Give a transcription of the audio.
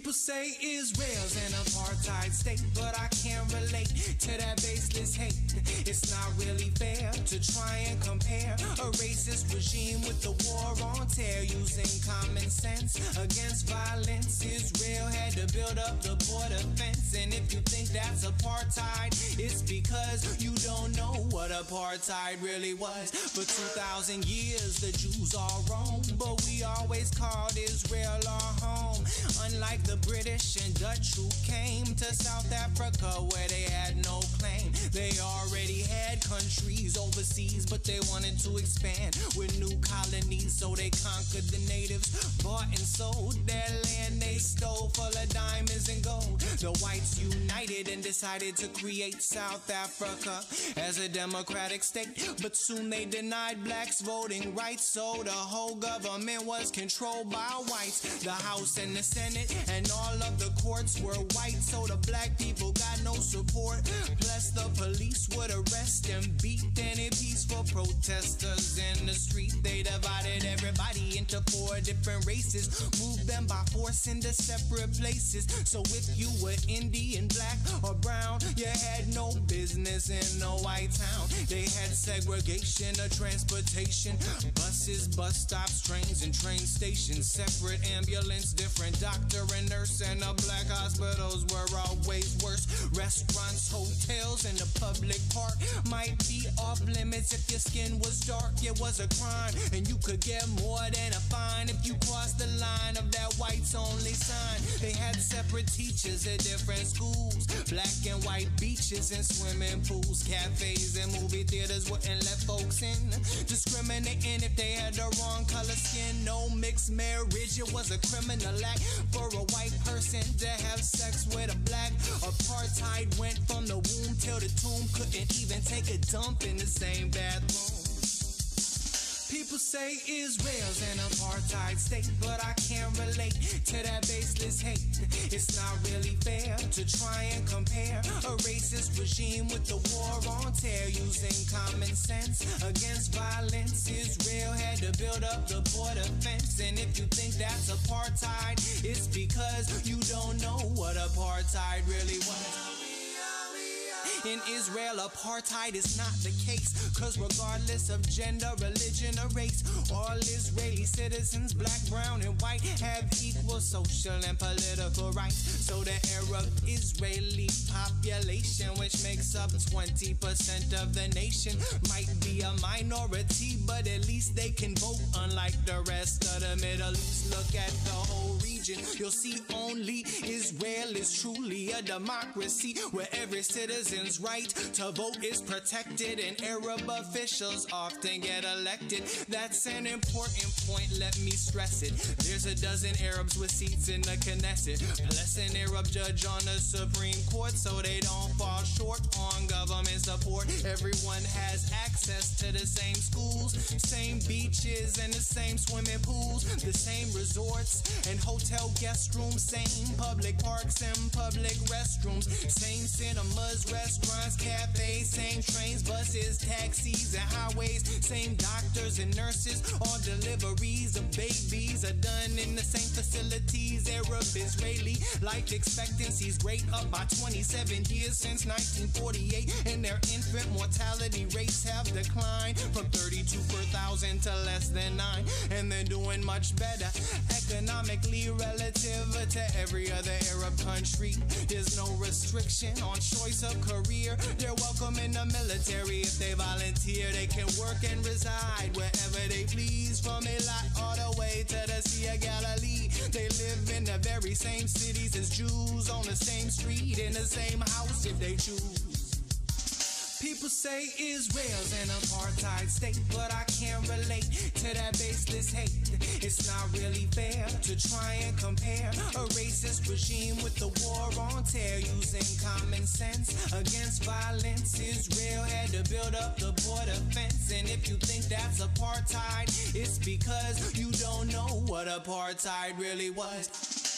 People say Israel's an apartheid state, but I can't relate to that baseless hate. It's not really fair to try and compare a racist regime with the war on terror. Using common sense against violence, Israel had to build up the border fence. And if you think that's apartheid, it's because you don't know what apartheid really was. For 2,000 years the Jews all roamed, but we always called Israel our home. Unlike the British and Dutch who came to South Africa where they had no claim. They already had countries overseas, but they wanted to expand with new colonies, so they conquered the natives, bought and sold their land they stole, full of diamonds and gold. The whites united and decided to create South Africa as a democratic state, but soon they denied blacks voting rights, so the whole government was controlled by whites. The House and the Senate and all of the courts were white, so the black people got no support. Plus the police would arrest and beat any peaceful protesters in the street. They divided everybody into 4 different races, moved them by force into separate places. So if you were Indian, black or brown, you had no business in no white town. They had segregation of transportation, buses, bus stops, trains and train stations, separate ambulance, different doctor and nurse, and the black hospitals were always worse. Restaurants, hotels, and the public park might be off limits if your skin was dark. It was a crime, and you could get more than a fine if you crossed the line of that whites only sign. They had separate teachers at different schools, black and white beaches and swimming pools, cafes and movie theaters wouldn't let folks in, discriminating if they had the wrong color skin. No mixed marriage, it was a criminal act for a white person to have sex with a black. Apartheid went from the womb till the tomb, couldn't even take a dump in the same bathroom. People say Israel's an apartheid state, but I can't relate to that baseless hate. It's not really fair to try and compare a racist regime with the war on terror. Using common sense against violence, Israel had to build up the border fence. And if you think that's apartheid, it's because you don't know what apartheid really was. In Israel, apartheid is not the case, cause regardless of gender, religion, or race, all Israeli citizens, black, brown, and white, have equal social and political rights. So the Arab Israeli population, which makes up 20% of the nation, might be a minority, but at least they can vote, unlike the rest of the Middle East. Look at the whole region, you'll see only Israel is truly a democracy, where every citizen's right to vote is protected, and Arab officials often get elected. That's an important point, let me stress it. There's a dozen Arabs with seats in the Knesset, plus an Arab judge on the Supreme Court, so they don't fall short on government support. Everyone has access to the same schools, same beaches, and the same swimming pools, the same resorts and hotel guest rooms, same public parks and public restrooms, same cinemas, restaurants, cafes, same trains, buses, taxis, and highways, same doctors and nurses. All deliveries of babies are done in the same facilities. Arab Israeli life expectancy's great, up by 27 years since 1948, and their infant mortality rates have declined from 32 per thousand to less than 9, and they're doing much better economically relative to every other Arab country. There's no restriction on choice of career. They're welcome in the military if they volunteer. They can work and reside wherever they please, from Eilat all the way to the Sea of Galilee. They live in the very same cities as Jews, on the same street, in the same house if they choose. People say Israel's an apartheid state, but I can't relate to that baseless hate. It's not really fair to try and compare a racist regime with the war on terror. Using common sense against violence, Israel had to build up the border fence. And if you think that's apartheid, it's because you don't know what apartheid really was.